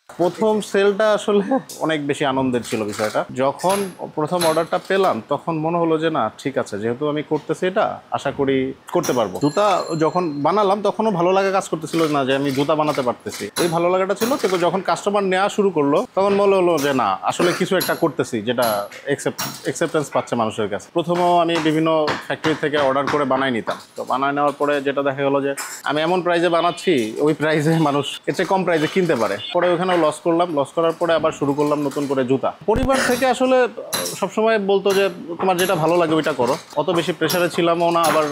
প্রথম সেলটা আসলে অনেক বেশি আনন্দের ছিল বিষয়টা। যখন প্রথম অর্ডারটা পেলাম তখন মনে হলো যে না ঠিক আছে, যেহেতু আমি করতেছি এটা আশা করি করতে পারবো। জুতা যখন বানালাম তখনও ভালো লাগা কাজ করতেছিল না যে আমি জুতা বানাতে পারতেছি, এই ভালো লাগাটা ছিল। কিন্তু যখন কাস্টমার নেওয়া শুরু করলো তখন মনে হলো যে না আসলে কিছু একটা করতেছি যেটা অ্যাকসেপ্টেন্স পাচ্ছে মানুষের কাছে। প্রথমেও আমি বিভিন্ন ফ্যাক্টরি থেকে অর্ডার করে বানাই নিতাম, তো বানায় নেওয়ার পরে যেটা দেখা গেলো যে আমি এমন প্রাইসে বানাচ্ছি ওই প্রাইসে মানুষ এর চেয়ে কম প্রাইসে কিনতে পারে। পরে ওখানেও লস করলাম, লস করার পরে আবার শুরু করলাম নতুন করে জুতা। পরিবার থেকে আসলে সবসময় বলতো যে তোমার যেটা ভালো লাগে ওইটা করো, অত বেশি প্রেশারে ছিলামও না আবার,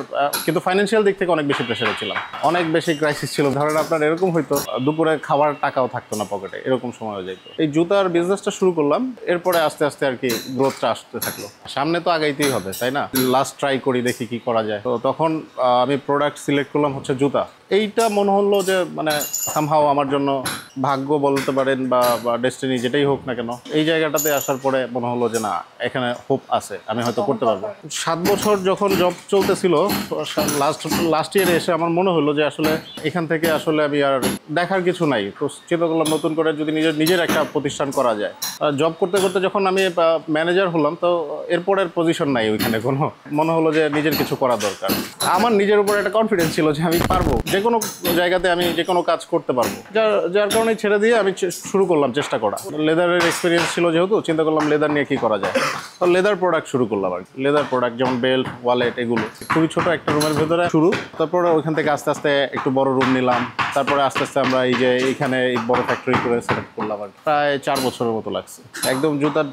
কিন্তু ফাইন্যান্সিয়াল দিক থেকে অনেক বেশি প্রেশারে ছিলাম, অনেক বেশি ক্রাইসিস ছিল। ধরেন আপনার এরকম হয়তো দুপুরে খাবার টাকাও থাকতো না পকেটে, এরকম সময় হয়ে যেত। এই জুতার বিজনেসটা শুরু করলাম, এরপরে আস্তে আস্তে আর কি গ্রোথটা আসতে থাকলো। সামনে তো আগাইতেই হবে তাই না, লাস্ট ট্রাই করি দেখি কি করা যায়। তো তখন আমি প্রোডাক্ট সিলেক্ট করলাম হচ্ছে জুতা। এইটা মনে হলো যে মানে সামহাও আমার জন্য ভাগ্য বলতে পারেন বা ডেস্টিনি যেটাই হোক না কেন, এই জায়গাটাতে আসার পরে মনে হলো যে না এখানে হোপ আছে, আমি হয়তো করতে পারবো। 7 বছর যখন জব চলতেছিল, লাস্ট ইয়ারে এসে আমার মনে হলো যে আসলে এখান থেকে আসলে আমি আর দেখার কিছু নাই। তো চিন্তা করলাম নতুন করে যদি নিজের একটা প্রতিষ্ঠান করা যায়। জব করতে করতে যখন আমি ম্যানেজার হলাম তো এরপরের পজিশন নাই ওইখানে কোনো, মনে হলো যে নিজের কিছু করা দরকার। আমার নিজের উপর একটা কনফিডেন্স ছিল যে আমি পারবো, যে কোনো জায়গাতে আমি যে কোনো কাজ করতে পারবো। যার কারণে ছেড়ে দিয়ে আমি শুরু করলাম চেষ্টা করা। লেদারের এক্সপিরিয়েন্স ছিল যেহেতু, চিন্তা করলাম লেদার নিয়ে কি করা যায়। তো লেদার প্রোডাক্ট শুরু করলাম আর কি। লেদার প্রোডাক্ট যেমন বেল্ট, ওয়ালেট, এগুলো খুবই ছোট একটা রুমের ভেতরে শুরু। তারপরে ওইখান থেকে আস্তে আস্তে একটু বড় রুম নিলাম। তারপরে আস্তে আস্তে আমরা এই যে এইখানে এই বড় ফ্যাক্টরি করে সেট করলাম আর কি। প্রায় 4 বছরের মতো লাগছে। একদম জুতার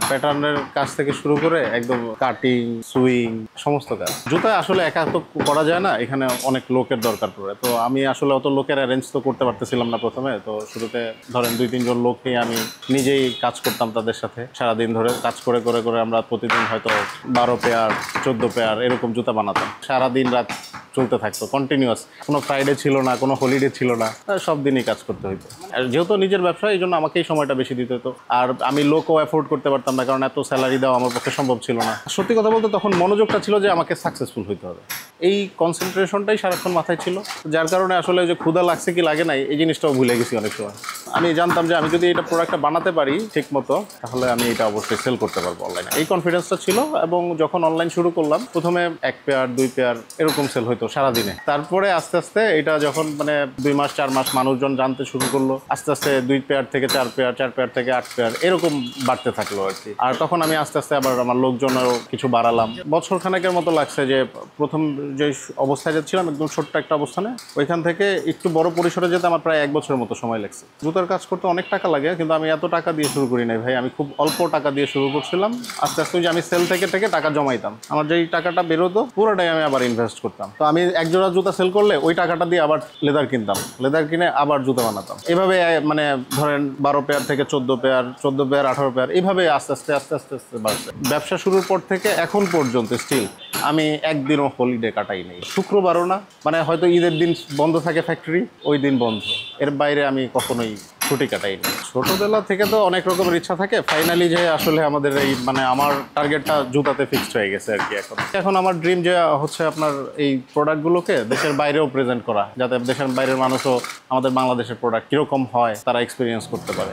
প্যাটার্নের কাজ থেকে শুরু করে একদম কাটিং, সুইং, সমস্ত কাজ। জুতায় আসলে একা তো করা যায় না, এখানে অনেক লোকের দরকার পড়ে। তো আমি আসলে অত লোকের অ্যারেঞ্জ তো করতে পারতেছিলাম না প্রথমে। তো শুরুতে ধরেন 2-3 জন লোককে আমি নিজেই কাজ করতাম, তাদের সাথে সারাদিন ধরে কাজ করে করে করে আমরা প্রতিদিন হয়তো 12 পেয়ার 14 পেয়ার এরকম জুতা বানাতাম। সারাদিন রাত চলতে থাকতো কন্টিনিউয়াস, কোনো ফ্রাইডে ছিল না, কোনো হলিডে ছিল না, সব দিনই কাজ করতে হইতো। আর যেহেতু নিজের ব্যবসা, এই জন্য আমাকেই সময়টা বেশি দিতে হতো। আর আমি লোকও অ্যাফোর্ড করতে পারতাম না, কারণ এত স্যালারি দেওয়া আমার পক্ষে সম্ভব ছিল না। সত্যি কথা বলতে তখন মনোযোগটা ছিল যে আমাকে সাকসেসফুল হইতে হবে, এই কনসেন্ট্রেশনটাই সারাক্ষণ মাথায় ছিল। যার কারণে আসলে যে ক্ষুধা লাগছে কি লাগে নাই এই জিনিসটাও ভুলে গেছি অনেক সময়। আমি জানতাম যে আমি যদি এটা প্রোডাক্টটা বানাতে পারি ঠিক মতো, তাহলে আমি এটা অবশ্যই সেল করতে পারবো অনলাইনে, এই কনফিডেন্সটা ছিল। এবং যখন অনলাইন শুরু করলাম প্রথমে 1 পেয়ার 2 পেয়ার এরকম সেল হইতো সারাদিনে। তারপরে আস্তে আস্তে এটা যখন মানে 2 মাস 4 মাস মানুষজন জানতে শুরু করলো, আস্তে আস্তে 2 পেয়ার থেকে 4 পেয়ার, 4 পেয়ার থেকে 8 পেয়ার এরকম বাড়তে থাকলো আর কি। আর তখন আমি আস্তে আস্তে আবার আমার লোকজনেরও কিছু বাড়ালাম। বছর খানেকের মতো লাগছে যে প্রথম যে অবস্থায় যাচ্ছিলাম একদম ছোট্ট একটা অবস্থানে, ওইখান থেকে একটু বড় পরিসরে যেতে আমার প্রায় 1 বছরের মতো সময় লাগছে। জুতার কাজ করতে অনেক টাকা লাগে, কিন্তু আমি এত টাকা দিয়ে শুরু করি নাই ভাই, আমি খুব অল্প টাকা দিয়ে শুরু করছিলাম। আস্তে আস্তে যে আমি সেল থেকে থেকে টাকা জমাইতাম, আমার যেই টাকাটা বেরোতো পুরোটাই আমি আবার ইনভেস্ট করতাম। তো আমি এক জোড়া জুতা সেল করলে ওই টাকাটা দিয়ে আবার লেদার কিনতাম, লেদার কিনে আবার জুতা বানাতাম। এভাবে মানে ধরেন 12 পেয়ার থেকে 14 পেয়ার, 14 পেয়ার 18 পেয়ার, এইভাবে আস্তে আস্তে আস্তে আস্তে আস্তে বাড়ছে। ব্যবসা শুরুর পর থেকে এখন পর্যন্ত স্টিল আমি একদিনও হলিডে কাটাই নেই, শুক্রবারও না। মানে হয়তো ঈদের দিন বন্ধ থাকে ফ্যাক্টরি, ওই দিন বন্ধ, এর বাইরে আমি কখনোই ছুটি কাটাই না। ছোটোবেলা থেকে তো অনেক রকমের ইচ্ছা থাকে, ফাইনালি যে আসলে আমাদের এই মানে আমার টার্গেটটা জুতাতে ফিক্সড হয়ে গেছে আর কি। এখন আমার ড্রিম যে হচ্ছে আপনার এই প্রোডাক্টগুলোকে দেশের বাইরেও প্রেজেন্ট করা, যাতে দেশের বাইরের মানুষও আমাদের বাংলাদেশের প্রোডাক্ট কীরকম হয় তারা এক্সপিরিয়েন্স করতে পারে।